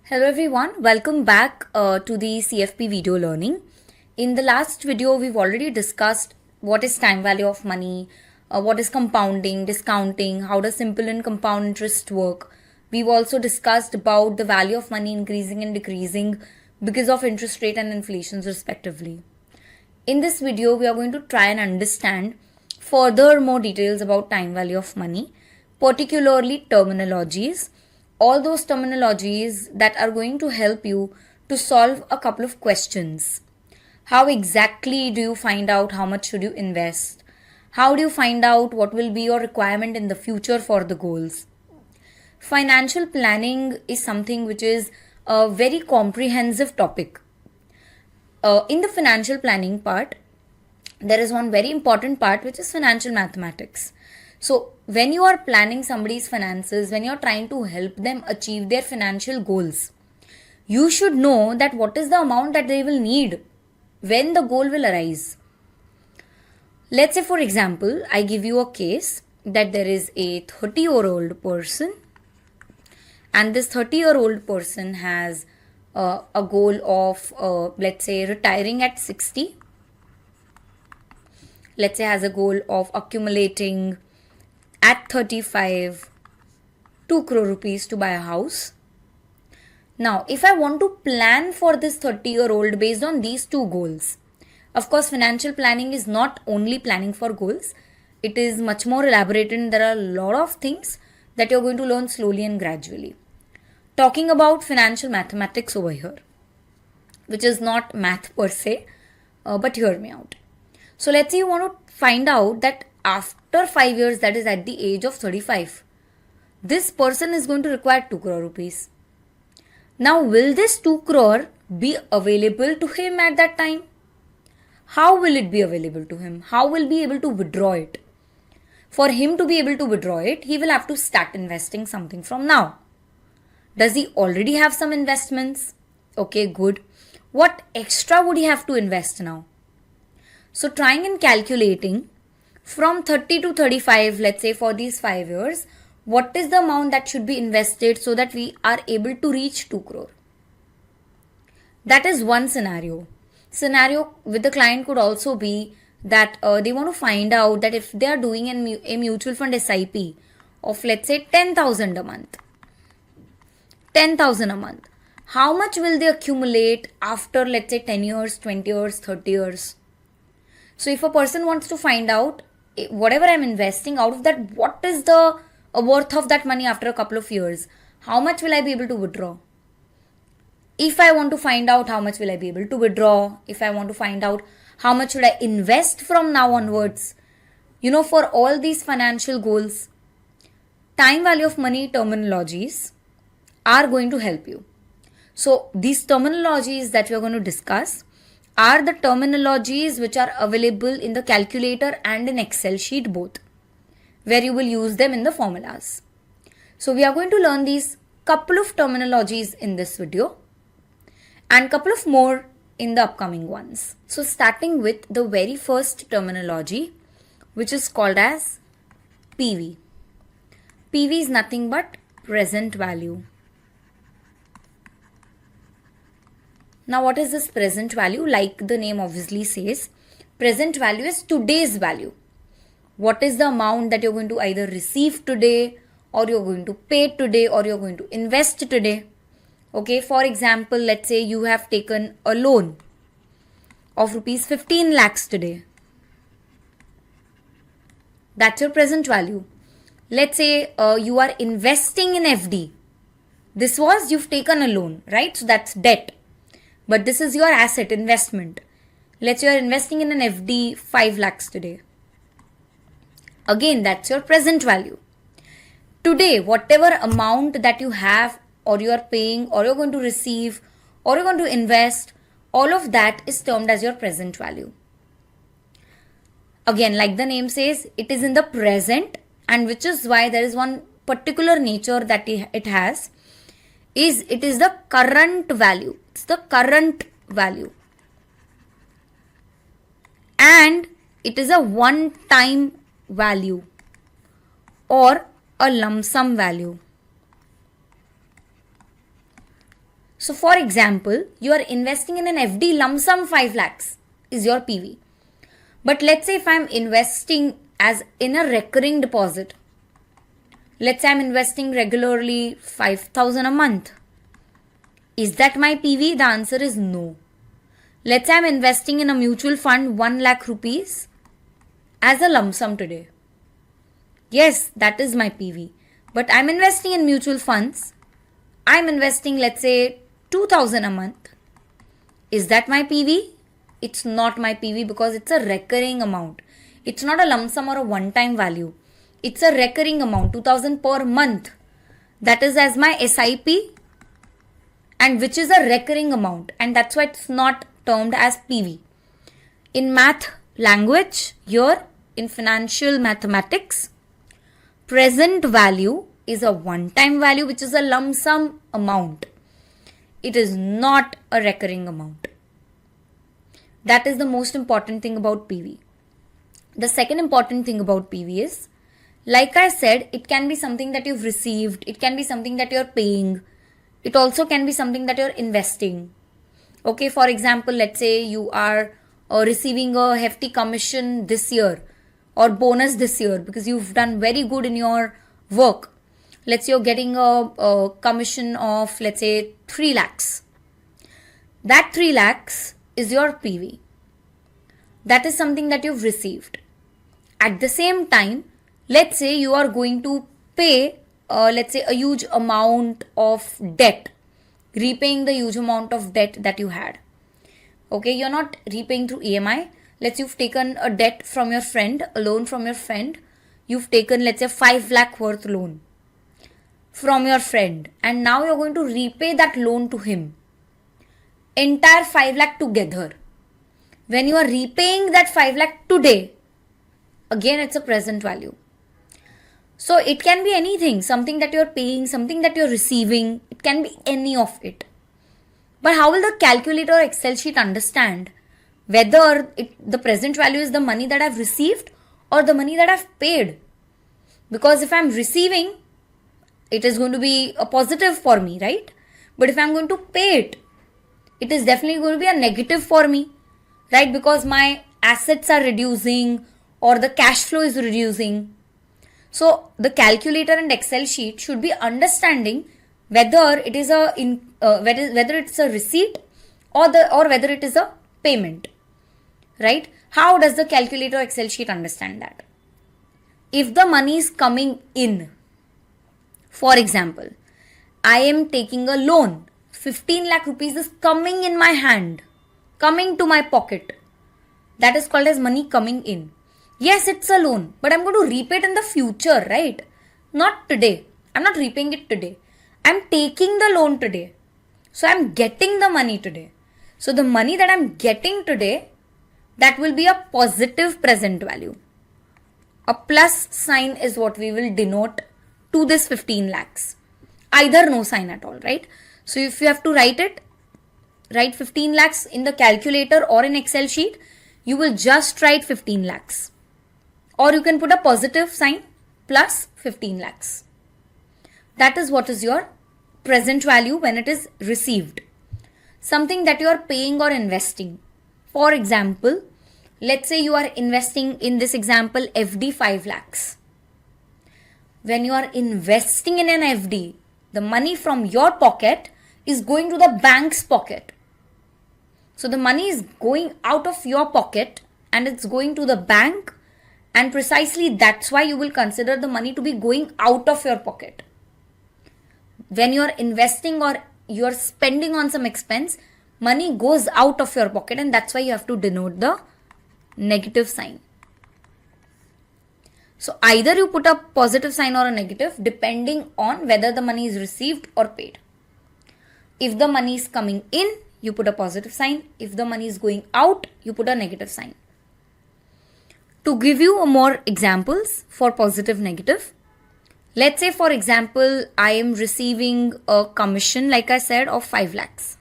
Hello everyone, welcome back to the CFP video learning. In the last video, we've already discussed what is time value of money, what is compounding, discounting, how does simple and compound interest work. We've also discussed about the value of money increasing and decreasing because of interest rate and inflation respectively. In this video, we are going to try and understand further more details about time value of money, particularly terminologies. All those terminologies that are going to help you to solve a couple of questions. How exactly do you find out how much should you invest? How do you find out what will be your requirement in the future for the goals? Financial planning is something which is a very comprehensive topic. In the financial planning part, there is one very important part which is financial mathematics. So when you are planning somebody's finances, when you're trying to help them achieve their financial goals, you should know that what is the amount that they will need when the goal will arise. Let's say, for example, I give you a case that there is a 30-year-old person and this 30-year-old person has a goal of, let's say, retiring at 60. Let's say has a goal of accumulating at 35 2 crore rupees to buy a house. Now, if I want to plan for this 30-year-old based on these two goals, of course, financial planning is not only planning for goals, it is much more elaborated and there are a lot of things that you're going to learn slowly and gradually. Talking about financial mathematics over here, which is not math per se, but hear me out. So let's say you want to find out that after 5 years, that is at the age of 35, this person is going to require 2 crore rupees. Now, will this 2 crore be available to him at that time? How will it be available to him? How will he be able to withdraw it? For him to be able to withdraw it, he will have to start investing something from now. Does he already have some investments? Okay, good. What extra would he have to invest now? So trying and calculating from 30 to 35, let's say for these 5 years, what is the amount that should be invested so that we are able to reach 2 crore? That is one scenario. Scenario with the client could also be that they want to find out that if they are doing a mutual fund SIP of, let's say, 10,000 a month. 10,000 a month. How much will they accumulate after, let's say, 10 years, 20 years, 30 years? So if a person wants to find out whatever I'm investing out of that, what is the worth of that money after a couple of years? How much will I be able to withdraw? If I want to find out how much will I be able to withdraw, if I want to find out how much should I invest from now onwards, for all these financial goals, time value of money terminologies are going to help you. So these terminologies that we are going to discuss are the terminologies which are available in the calculator and in Excel sheet both, where you will use them in the formulas. So we are going to learn these couple of terminologies in this video and couple of more in the upcoming ones. So starting with the very first terminology, which is called as PV. PV is nothing but present value. Now, what is this present value? Like the name obviously says, present value is today's value. What is the amount that you're going to either receive today, or you're going to pay today, or you're going to invest today? Okay, for example, let's say you have taken a loan of rupees 15 lakhs today. That's your present value. Let's say you are investing in FD. This was, you've taken a loan, right? So that's debt. But this is your asset investment. Let's say you're investing in an FD 5 lakhs today. Again, that's your present value. Today, whatever amount that you have or you are paying or you're going to receive or you're going to invest, all of that is termed as your present value. Again, like the name says, it is in the present, and which is why there is one particular nature that it has. It is the current value. It's the current value. And it is a one-time value or a lump sum value. So for example, you are investing in an FD lump sum 5 lakhs is your PV. But let's say if I'm investing as in a recurring deposit, let's say I'm investing regularly 5,000 a month. Is that my PV? The answer is no. Let's say I'm investing in a mutual fund 1 lakh rupees as a lump sum today. Yes, that is my PV. But I'm investing in mutual funds. I'm investing, let's say, 2,000 a month. Is that my PV? It's not my PV because it's a recurring amount. It's not a lump sum or a one-time value. It's a recurring amount, 2,000 per month. That is as my SIP, and which is a recurring amount, and that's why it's not termed as PV. In math language, here in financial mathematics, present value is a one-time value which is a lump sum amount. It is not a recurring amount. That is the most important thing about PV. The second important thing about PV is, like I said, it can be something that you've received, it can be something that you're paying, it also can be something that you're investing. Okay, for example, let's say you are receiving a hefty commission this year or bonus this year because you've done very good in your work. Let's say you're getting a commission of, let's say, 3 lakhs. That 3 lakhs is your PV. That is something that you've received. At the same time, let's say you are going to pay, let's say, a huge amount of debt, repaying the huge amount of debt that you had. Okay, you're not repaying through EMI. Let's say you've taken a debt from your friend, a loan from your friend. You've taken, let's say, 5 lakh worth loan from your friend, and now you're going to repay that loan to him. Entire 5 lakh together. When you are repaying that 5 lakh today, again it's a present value. So it can be anything, something that you're paying, something that you're receiving, it can be any of it. But how will the calculator or Excel sheet understand whether the present value is the money that I've received or the money that I've paid? Because if I'm receiving, it is going to be a positive for me, right? But if I'm going to pay it, it is definitely going to be a negative for me, right? Because my assets are reducing or the cash flow is reducing. So the calculator and Excel sheet should be understanding whether it is whether it's a receipt or whether it is a payment, right? How does the calculator Excel sheet understand that? If the money is coming in, for example, I am taking a loan, 15 lakh rupees is coming in my hand, coming to my pocket. That is called as money coming in. Yes, it's a loan, but I'm going to repay it in the future, right? Not today. I'm not repaying it today. I'm taking the loan today. So I'm getting the money today. So the money that I'm getting today, that will be a positive present value. A plus sign is what we will denote to this 15 lakhs. Either no sign at all, right? So if you have to write it, write 15 lakhs in the calculator or in Excel sheet, you will just write 15 lakhs. Or you can put a positive sign plus 15 lakhs. That is what is your present value when it is received. Something that you are paying or investing. For example, let's say you are investing in this example FD 5 lakhs. When you are investing in an FD, the money from your pocket is going to the bank's pocket. So the money is going out of your pocket and it's going to the bank, and precisely that's why you will consider the money to be going out of your pocket. When you are investing or you are spending on some expense, money goes out of your pocket, and that's why you have to denote the negative sign. So either you put a positive sign or a negative depending on whether the money is received or paid. If the money is coming in, you put a positive sign. If the money is going out, you put a negative sign. To give you more examples for positive, negative, let's say for example, I am receiving a commission, like I said, of 5 lakhs.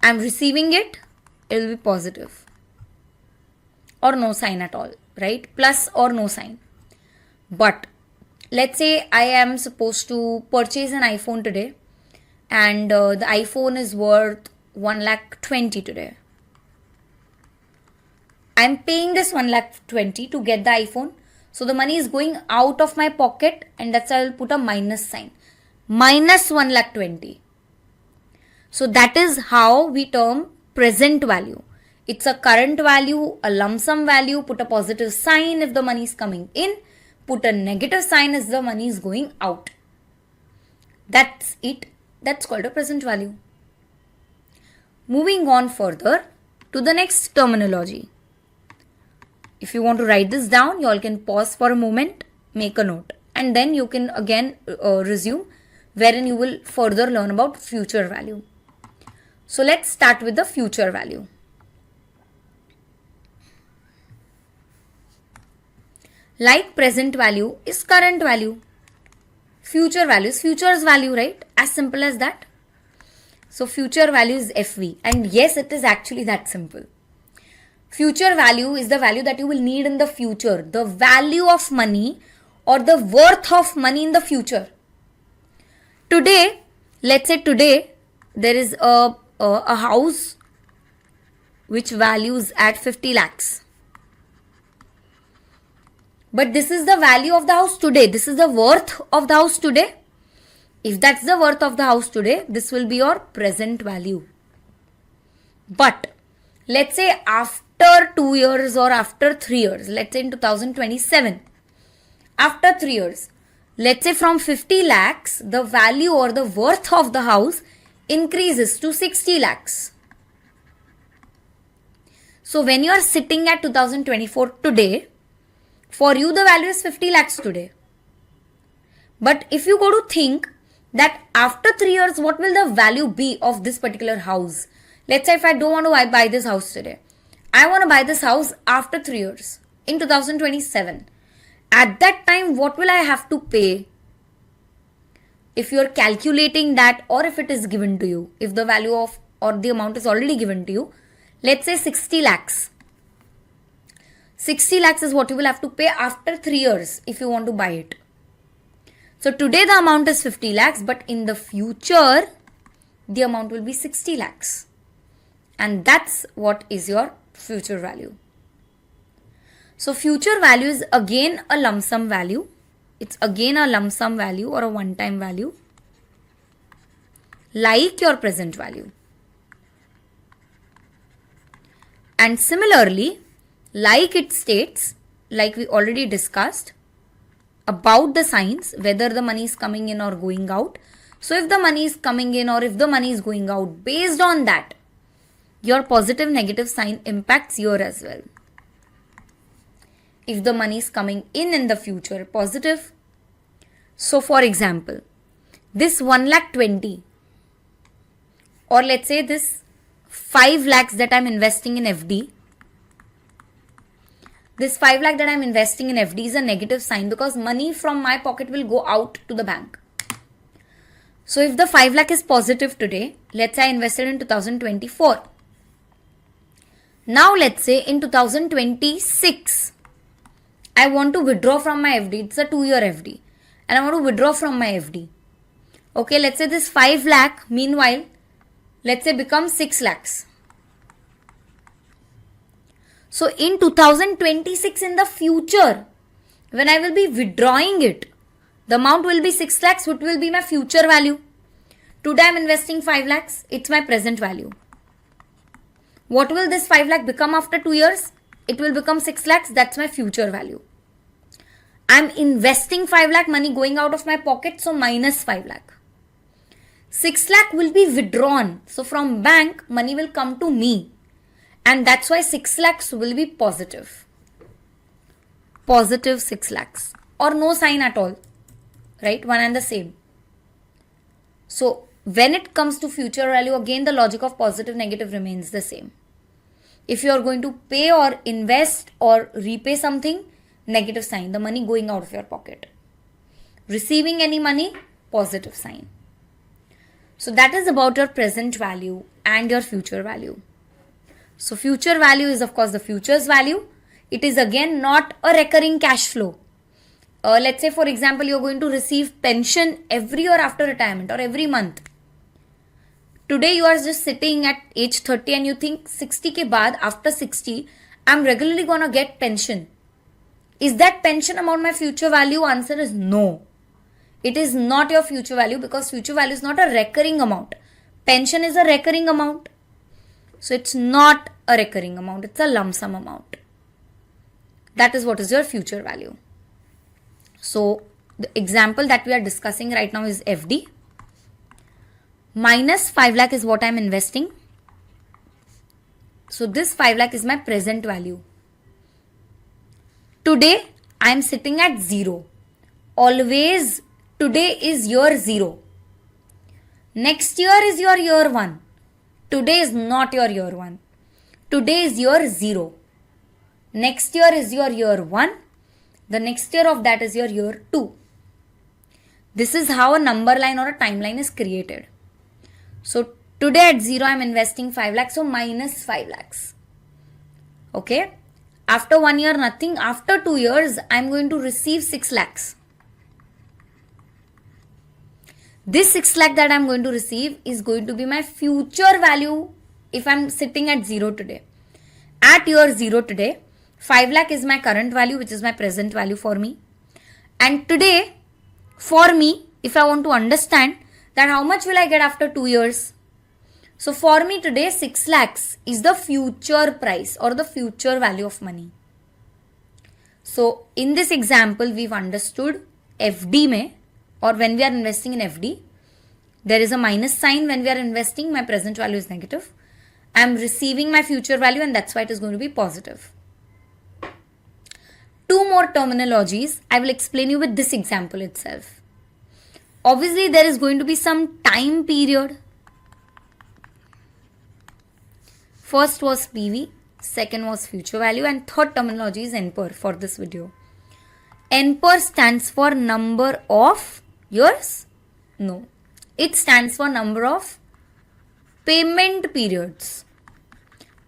I'm receiving it, it will be positive or no sign at all, right? Plus or no sign. But let's say I am supposed to purchase an iPhone today and the iPhone is worth 1,20,000 today. I'm paying this 1,20,000 to get the iPhone. So the money is going out of my pocket, and that's why I'll put a minus sign. Minus 1,20,000. So that is how we term present value. It's a current value, a lump sum value. Put a positive sign if the money is coming in. Put a negative sign if the money is going out. That's it. That's called a present value. Moving on further to the next terminology. If you want to write this down, you all can pause for a moment, make a note, and then you can again resume, wherein you will further learn about future value. So let's start with the future value. Like present value is current value. Future value is future's value, right? As simple as that. So future value is FV. And yes, it is actually that simple. Future value is the value that you will need in the future. The value of money or the worth of money in the future. Today, let's say today, there is a house which values at 50 lakhs. But this is the value of the house today. This is the worth of the house today. If that's the worth of the house today, this will be your present value. But let's say after 2 years or after 3 years, let's say in 2027, after 3 years, let's say from 50 lakhs, the value or the worth of the house increases to 60 lakhs. So when you are sitting at 2024 today, for you the value is 50 lakhs today. But if you go to think that after 3 years, what will the value be of this particular house? Let's say if I don't want to buy this house today, I want to buy this house after 3 years in 2027. At that time, what will I have to pay? If you are calculating that, or if it is given to you, if the value of or the amount is already given to you, let's say 60 lakhs. 60 lakhs is what you will have to pay after 3 years if you want to buy it. So today the amount is 50 lakhs, but in the future, the amount will be 60 lakhs. And that's what is your future value. So future value is again a lump sum value. It's again a lump sum value or a one-time value, like your present value. And similarly, like it states, like we already discussed, about the signs, whether the money is coming in or going out. So if the money is coming in or if the money is going out, based on that, your positive negative sign impacts here as well. If the money is coming in the future, positive. So for example, this 1,20,000 or let's say this 5 lakhs that I'm investing in FD, this 5 lakh that I'm investing in FD is a negative sign because money from my pocket will go out to the bank. So if the 5 lakh is positive today, let's say I invested in 2024. Now let's say in 2026, I want to withdraw from my FD. It's a 2-year FD. And I want to withdraw from my FD. Okay, let's say this 5 lakh, meanwhile, let's say becomes 6 lakhs. So in 2026 in the future, when I will be withdrawing it, the amount will be 6 lakhs, which will be my future value. Today I am investing 5 lakhs, it's my present value. What will this 5 lakh become after 2 years? It will become 6 lakhs, that's my future value. I am investing 5 lakh, money going out of my pocket, so minus 5 lakh. 6 lakh will be withdrawn. So from bank, money will come to me. And that's why 6 lakhs will be positive. Positive 6 lakhs. Or no sign at all. Right? One and the same. So when it comes to future value, again the logic of positive negative remains the same. If you are going to pay or invest or repay something, negative sign. The money going out of your pocket. Receiving any money, positive sign. So that is about your present value and your future value. So future value is of course the future's value. It is again not a recurring cash flow. Let's say for example, you're going to receive pension every year after retirement or every month. Today you are just sitting at age 30 and you think 60 ke baad, after 60, I'm regularly gonna get pension. Is that pension amount my future value? Answer is no. It is not your future value, because future value is not a recurring amount. Pension is a recurring amount. So it's not a recurring amount, it's a lump sum amount. That is what is your future value. So the example that we are discussing right now is FD. Minus 5 lakh is what I am investing. So this 5 lakh is my present value. Today I am sitting at 0. Always today is year 0. Next year is your year 1. Today is not your year 1. Today is year 0. Next year is your year 1. The next year of that is your year 2. This is how a number line or a timeline is created. So today at 0 I am investing 5 lakhs, so minus 5 lakhs. Okay. After 1 year nothing. After 2 years I am going to receive 6 lakhs. This 6 lakh that I am going to receive is going to be my future value if I am sitting at 0 today. At year 0 today, 5 lakh is my current value, which is my present value for me. And today, for me, if I want to understand that how much will I get after 2 years. So for me today, 6 lakhs is the future price or the future value of money. So in this example, we've understood FD mein, or when we are investing in FD, there is a minus sign. When we are investing, my present value is negative. I am receiving my future value, and that's why it is going to be positive. 2 more terminologies I will explain you with this example itself. Obviously, there is going to be some time period. First was PV, second was future value, and third terminology is NPER for this video. NPER stands for number of years? No. It stands for number of payment periods.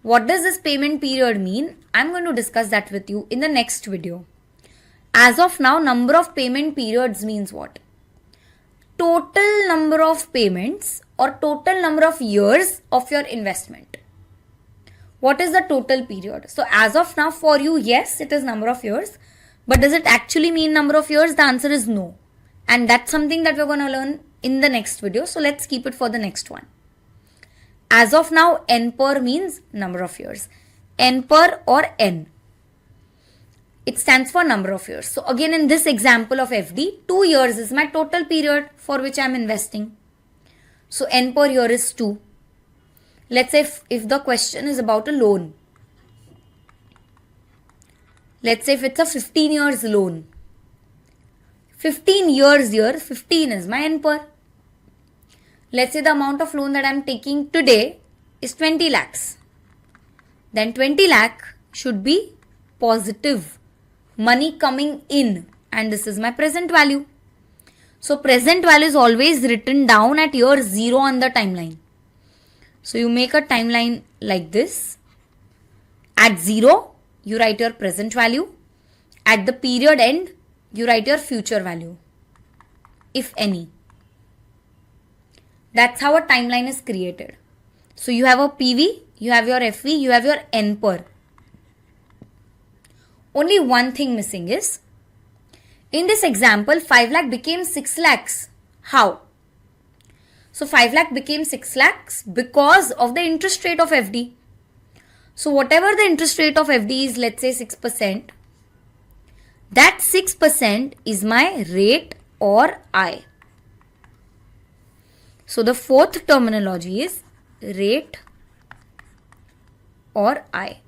What does this payment period mean? I'm going to discuss that with you in the next video. As of now, number of payment periods means what? Total number of payments or total number of years of your investment. What is the total period? So as of now for you, yes, it is number of years. But does it actually mean number of years? The answer is no. And that's something that we're going to learn in the next video. So let's keep it for the next one. As of now, NPER means number of years. NPER or N. It stands for number of years. So again, in this example of FD, 2 years is my total period for which I am investing. So NPER here is 2. Let's say if the question is about a loan. Let's say if it's a 15 years loan. 15 years here, 15 is my NPER. Let's say the amount of loan that I'm taking today is 20 lakhs. Then 20 lakh should be positive. Money coming in. And this is my present value. So present value is always written down at year 0 on the timeline. So you make a timeline like this. At 0, you write your present value. At the period end, you write your future value, if any. That's how a timeline is created. So you have a PV, you have your FV, you have your NPER. Only one thing missing is, in this example, 5 lakh became 6 lakhs. How? So 5 lakh became 6 lakhs because of the interest rate of FD. So whatever the interest rate of FD is, let's say 6%, that 6% is my rate or I. So the fourth terminology is rate or I.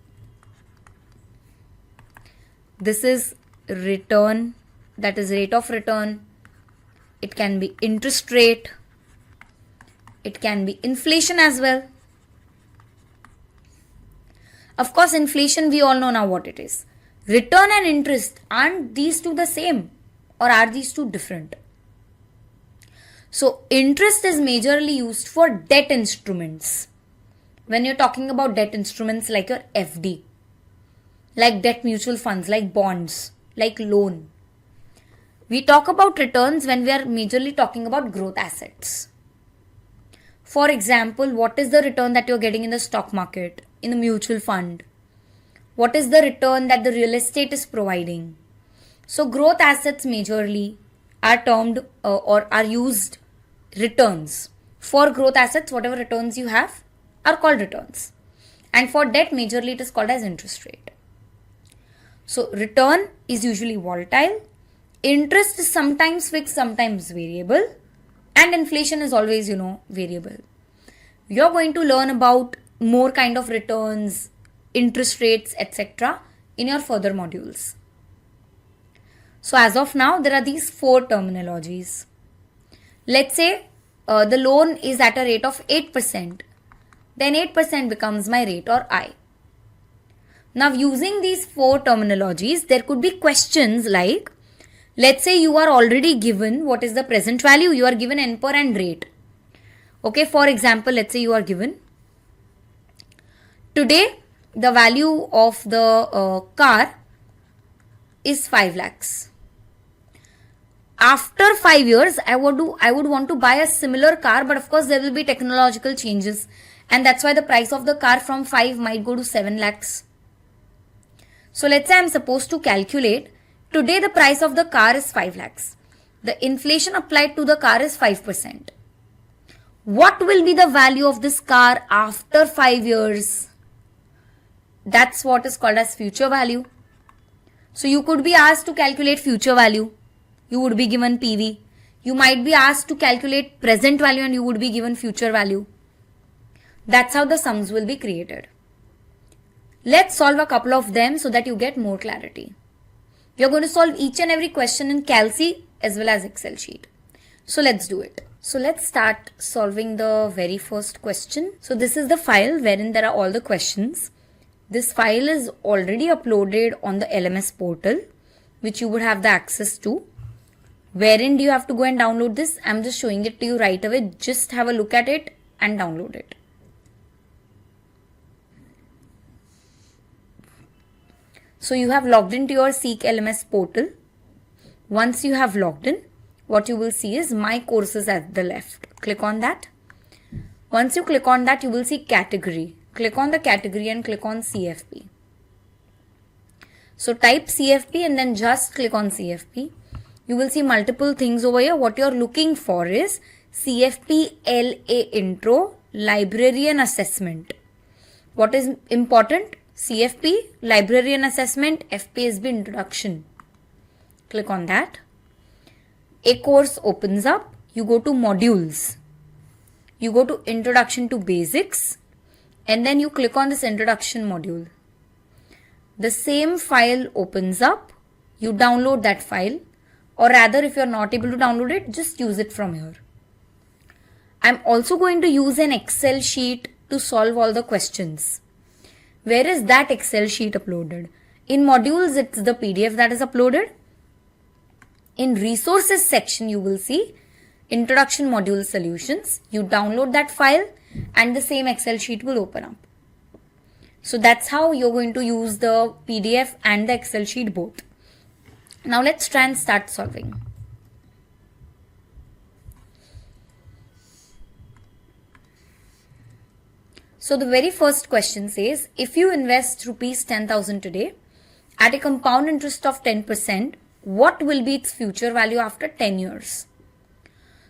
This is return, that is rate of return. It can be interest rate. It can be inflation as well. Of course, inflation we all know now what it is. Return and interest, aren't these two the same or are these two different? So interest is majorly used for debt instruments. When you're talking about debt instruments like your FD, like debt mutual funds, like bonds, like loan. We talk about returns when we are majorly talking about growth assets. For example, what is the return that you're getting in the stock market, in the mutual fund? What is the return that the real estate is providing? So growth assets majorly are termed or are used returns. For growth assets, whatever returns you have are called returns. And for debt, majorly it is called as interest rate. So return is usually volatile. Interest is sometimes fixed, sometimes variable. And inflation is always, variable. You're going to learn about more kind of returns, interest rates, etc. in your further modules. So as of now, there are these 4 terminologies. Let's say the loan is at a rate of 8%. Then 8% becomes my rate or I. Now using these 4 terminologies, there could be questions like, let's say you are already given what is the present value, you are given NPER and rate. Okay, for example, let's say you are given today the value of the car is 5 lakhs. After 5 years, I would want to buy a similar car, but of course there will be technological changes, and that's why the price of the car from 5 might go to 7 lakhs. So let's say I'm supposed to calculate, today the price of the car is 5 lakhs. The inflation applied to the car is 5%. What will be the value of this car after 5 years? That's what is called as future value. So you could be asked to calculate future value. You would be given PV. You might be asked to calculate present value and you would be given future value. That's how the sums will be created. Let's solve a couple of them so that you get more clarity. You're going to solve each and every question in Calci as well as Excel sheet. So let's do it. So let's start solving the very first question. So this is the file wherein there are all the questions. This file is already uploaded on the LMS portal, which you would have the access to. Wherein do you have to go and download this? I'm just showing it to you right away. Just have a look at it and download it. So you have logged into your Seek LMS portal. Once you have logged in, what you will see is My Courses at the left. Click on that. Once you click on that, you will see Category. Click on the category and click on CFP. So type CFP and then just click on CFP. You will see multiple things over here. What you're looking for is CFP LA Intro Librarian Assessment. What is important? CFP, Librarian Assessment, FPSB Introduction. Click on that. A course opens up. You go to Modules. You go to Introduction to Basics. And then you click on this Introduction module. The same file opens up. You download that file. Or rather, if you're not able to download it, just use it from here. I'm also going to use an Excel sheet to solve all the questions. Where is that Excel sheet uploaded? In modules, it's the PDF that is uploaded. In resources section, you will see Introduction Module Solutions. You download that file and the same Excel sheet will open up. So that's how you're going to use the PDF and the Excel sheet both. Now let's try and start solving. So the very first question says, if you invest rupees 10,000 today at a compound interest of 10%, what will be its future value after 10 years?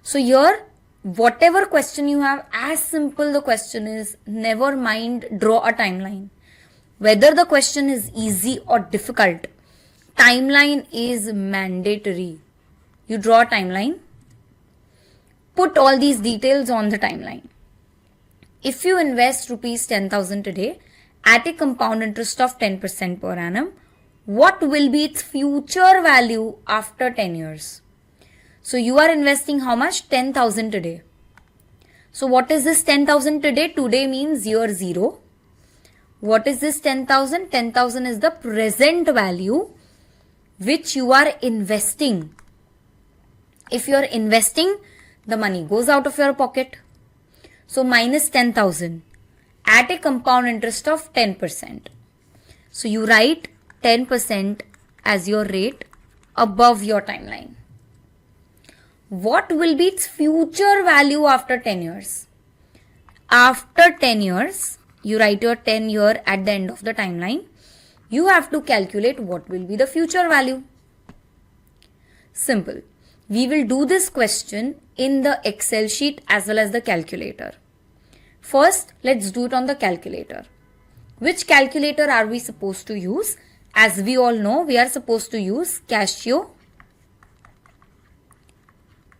So here, whatever question you have, as simple the question is, never mind, draw a timeline. Whether the question is easy or difficult, timeline is mandatory. You draw a timeline, put all these details on the timeline. If you invest rupees 10,000 today at a compound interest of 10% per annum, what will be its future value after 10 years? So you are investing how much? 10,000 today. So what is this 10,000 today? Today means year 0. What is this 10,000? 10,000 is the present value which you are investing. If you are investing, the money goes out of your pocket. So minus 10,000 at a compound interest of 10%. So you write 10% as your rate above your timeline. What will be its future value after 10 years? after 10 years, you write your 10 year at the end of the timeline, you have to calculate what will be the future value. Simple. We will do this question in the Excel sheet as well as the calculator. First, let's do it on the calculator. Which calculator are we supposed to use? As we all know, we are supposed to use Casio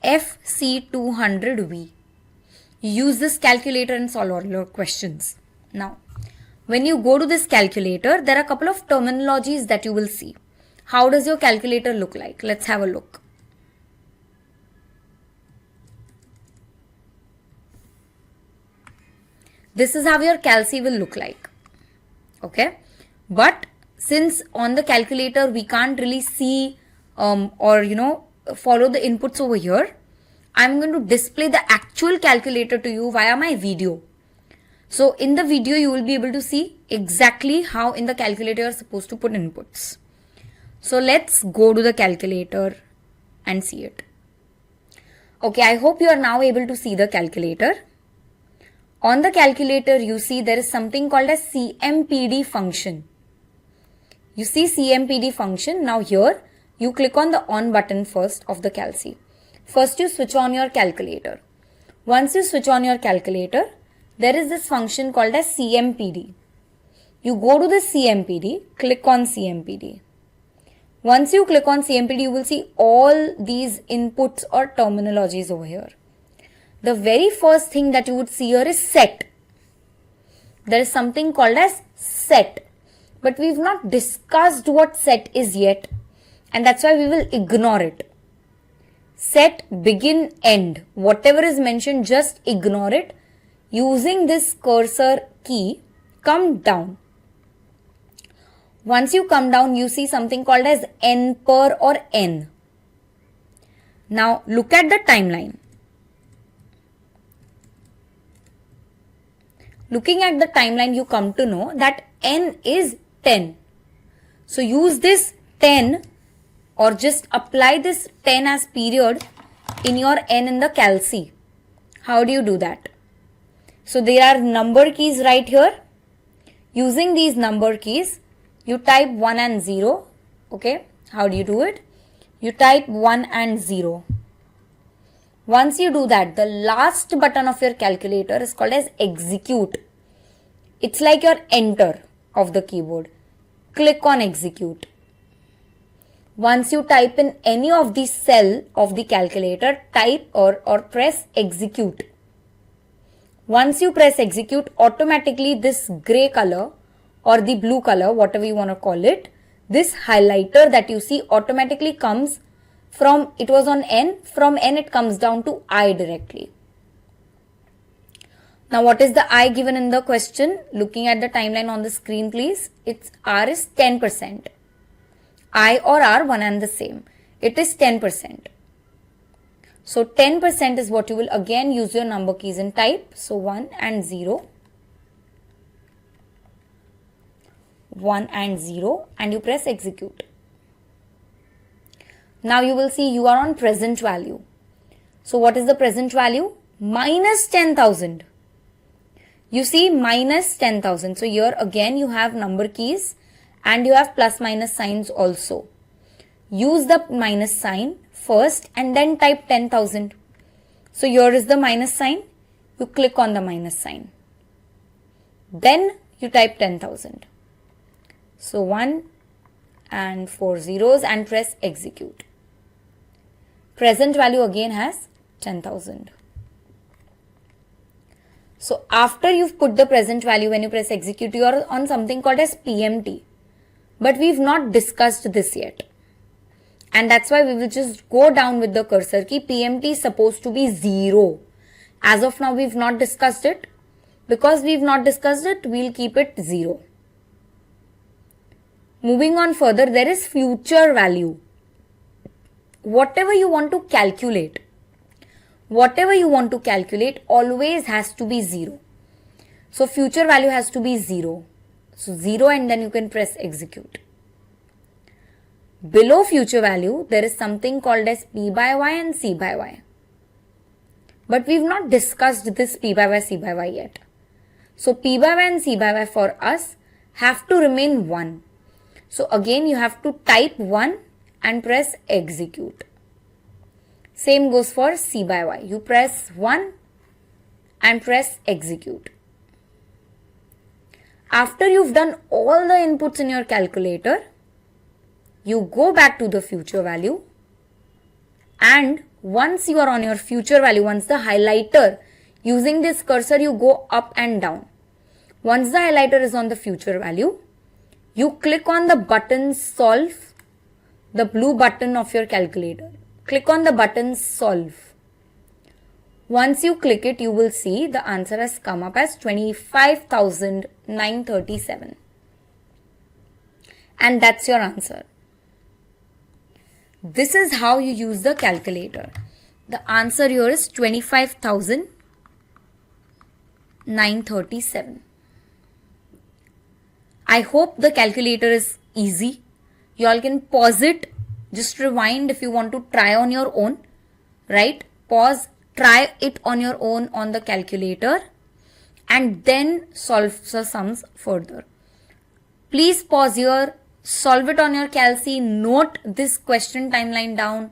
FC200V. Use this calculator and solve all your questions. Now, when you go to this calculator, there are a couple of terminologies that you will see. How does your calculator look like? Let's have a look. This is how your calci will look like. Okay. But since on the calculator we can't really see follow the inputs over here, I'm going to display the actual calculator to you via my video. So in the video you will be able to see exactly how in the calculator you are supposed to put inputs. So let's go to the calculator and see it. Okay, I hope you are now able to see the calculator. On the calculator, you see there is something called a CMPD function. You see CMPD function. Now here, you click on the on button first of the calci. First, you switch on your calculator. Once you switch on your calculator, there is this function called as CMPD. You go to the CMPD, click on CMPD. Once you click on CMPD, you will see all these inputs or terminologies over here. The very first thing that you would see here is set. There is something called as set. But we've not discussed what set is yet. And that's why we will ignore it. Set, begin, end. Whatever is mentioned, just ignore it. Using this cursor key, come down. Once you come down, you see something called as N per or N. Now look at the timeline. Looking at the timeline, you come to know that N is 10. So use this 10 or just apply this 10 as period in your N in the calci. How do you do that? So there are number keys right here. Using these number keys, you type 1 and 0. Okay, how do you do it? You type 1 and 0. Once you do that, the last button of your calculator is called as execute. It's like your enter of the keyboard. Click on execute. Once you type in any of the cell of the calculator, type or press execute. Once you press execute, automatically this gray color or the blue color, whatever you want to call it, this highlighter that you see automatically comes from, it was on N, from N it comes down to I directly. Now what is the I given in the question? Looking at the timeline on the screen please, its R is 10%. I or R one and the same. It is 10%. So 10% is what you will again use your number keys and type. So 1 and 0. 1 and 0 and you press execute. Now you will see you are on present value. So what is the present value? Minus 10,000. You see minus 10,000. So here again you have number keys and you have plus minus signs also. Use the minus sign first and then type 10,000. So here is the minus sign. You click on the minus sign. Then you type 10,000. So 1 and 4 zeros and press execute. Present value again has 10,000. So after you've put the present value, when you press execute, you are on something called as PMT. But we've not discussed this yet. And that's why we will just go down with the cursor key. PMT is supposed to be 0. As of now, we've not discussed it. Because we've not discussed it, we'll keep it 0. Moving on further, there is future value. Whatever you want to calculate, always has to be 0. So future value has to be 0. So 0 and then you can press execute. Below future value, there is something called as P by Y and C by Y. But we've not discussed this P by Y, C by Y yet. So P by Y and C by Y for us have to remain 1. So again you have to type 1 and press execute. Same goes for C by Y. You press 1 and press execute. After you've done all the inputs in your calculator, you go back to the future value, and once you are on your future value, once the highlighter, using this cursor you go up and down. Once the highlighter is on the future value, you click on the button solve, the blue button of your calculator. Click on the button solve. Once you click it, you will see the answer has come up as 25,937. And that's your answer. This is how you use the calculator. The answer here is 25,937. I hope the calculator is easy. You all can pause it. Just rewind if you want to try on your own. Right? Pause. Try it on your own on the calculator and then solve the sums further. Please pause here, solve it on your calci, note this question timeline down,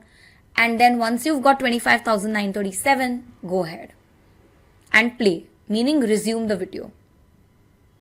and then once you've got 25,937, go ahead and play, meaning resume the video.